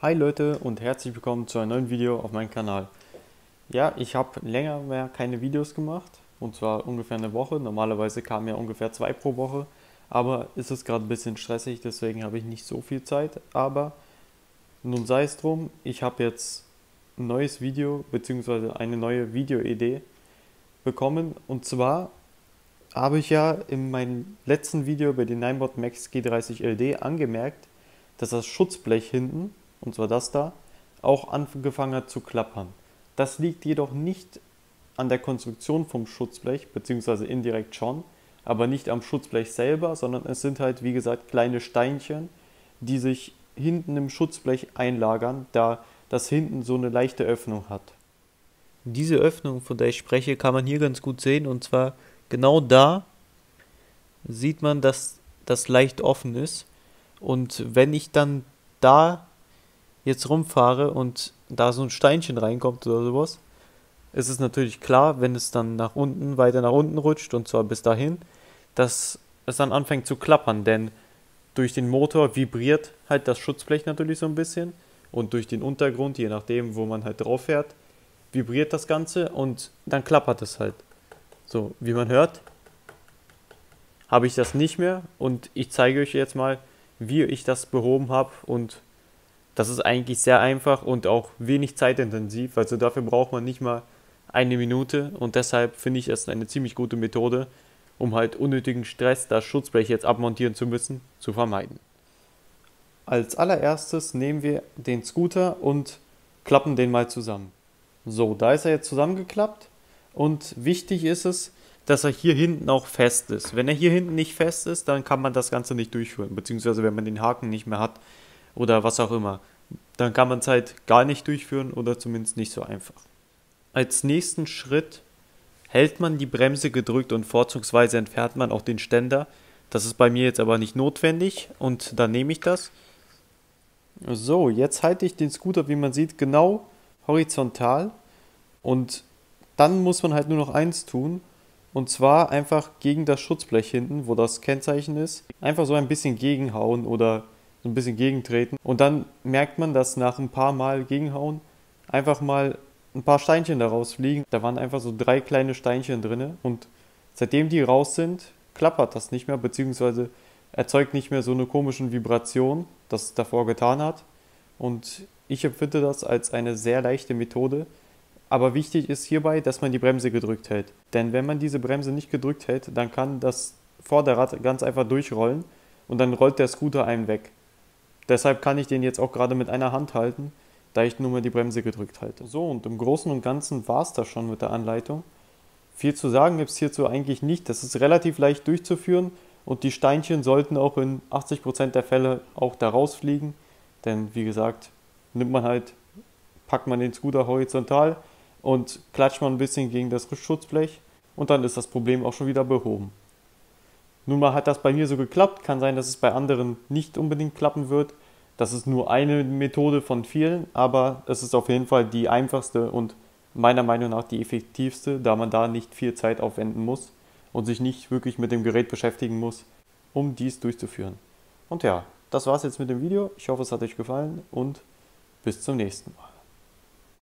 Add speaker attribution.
Speaker 1: Hi Leute und herzlich willkommen zu einem neuen Video auf meinem Kanal. Ja, ich habe länger mehr keine Videos gemacht, und zwar ungefähr eine Woche. Normalerweise kamen ja ungefähr 2 pro Woche, aber ist es gerade ein bisschen stressig, deswegen habe ich nicht so viel Zeit. Aber nun sei es drum, ich habe jetzt ein neues Video bzw. eine neue Videoidee bekommen, und zwar habe ich ja in meinem letzten Video über den Ninebot Max G30LD angemerkt, dass das Schutzblech hinten, und zwar das da, auch angefangen hat zu klappern. Das liegt jedoch nicht an der Konstruktion vom Schutzblech, beziehungsweise indirekt schon, aber nicht am Schutzblech selber, sondern es sind halt, wie gesagt, kleine Steinchen, die sich hinten im Schutzblech einlagern, da das hinten so eine leichte Öffnung hat. Diese Öffnung, von der ich spreche, kann man hier ganz gut sehen, und zwar genau da sieht man, dass das leicht offen ist. Und wenn ich dann da jetzt rumfahre und da so ein Steinchen reinkommt oder sowas, ist es natürlich klar, wenn es dann nach unten, weiter nach unten rutscht, und zwar bis dahin, dass es dann anfängt zu klappern, denn durch den Motor vibriert halt das Schutzblech natürlich so ein bisschen, und durch den Untergrund, je nachdem, wo man halt drauf fährt, vibriert das Ganze und dann klappert es halt. So, wie man hört, habe ich das nicht mehr, und ich zeige euch jetzt mal, wie ich das behoben habe, und das ist eigentlich sehr einfach und auch wenig zeitintensiv, also dafür braucht man nicht mal eine Minute, und deshalb finde ich es eine ziemlich gute Methode, um halt unnötigen Stress, das Schutzblech jetzt abmontieren zu müssen, zu vermeiden. Als allererstes nehmen wir den Scooter und klappen den mal zusammen. So, da ist er jetzt zusammengeklappt, und wichtig ist es, dass er hier hinten auch fest ist. Wenn er hier hinten nicht fest ist, dann kann man das Ganze nicht durchführen, beziehungsweise wenn man den Haken nicht mehr hat oder was auch immer, dann kann man es halt gar nicht durchführen oder zumindest nicht so einfach. Als nächsten Schritt hält man die Bremse gedrückt und vorzugsweise entfernt man auch den Ständer. Das ist bei mir jetzt aber nicht notwendig, und dann nehme ich das. So, jetzt halte ich den Scooter, wie man sieht, genau horizontal, und dann muss man halt nur noch eins tun, und zwar einfach gegen das Schutzblech hinten, wo das Kennzeichen ist, einfach so ein bisschen gegenhauen oder so ein bisschen gegentreten, und dann merkt man, dass nach ein paar Mal gegenhauen einfach mal ein paar Steinchen da rausfliegen. Da waren einfach so 3 kleine Steinchen drin, und seitdem die raus sind, klappert das nicht mehr, beziehungsweise erzeugt nicht mehr so eine komische Vibration, das es davor getan hat. Und ich empfinde das als eine sehr leichte Methode, aber wichtig ist hierbei, dass man die Bremse gedrückt hält. Denn wenn man diese Bremse nicht gedrückt hält, dann kann das Vorderrad ganz einfach durchrollen, und dann rollt der Scooter einem weg. Deshalb kann ich den jetzt auch gerade mit einer Hand halten, da ich nur mal die Bremse gedrückt halte. So, und im Großen und Ganzen war es das schon mit der Anleitung. Viel zu sagen gibt es hierzu eigentlich nicht. Das ist relativ leicht durchzuführen, und die Steinchen sollten auch in 80% der Fälle auch da rausfliegen. Denn wie gesagt, packt man den Scooter horizontal und klatscht man ein bisschen gegen das Schutzblech, und dann ist das Problem auch schon wieder behoben. Nun mal hat das bei mir so geklappt, kann sein, dass es bei anderen nicht unbedingt klappen wird. Das ist nur eine Methode von vielen, aber es ist auf jeden Fall die einfachste und meiner Meinung nach die effektivste, da man da nicht viel Zeit aufwenden muss und sich nicht wirklich mit dem Gerät beschäftigen muss, um dies durchzuführen. Und ja, das war's jetzt mit dem Video. Ich hoffe, es hat euch gefallen, und bis zum nächsten Mal.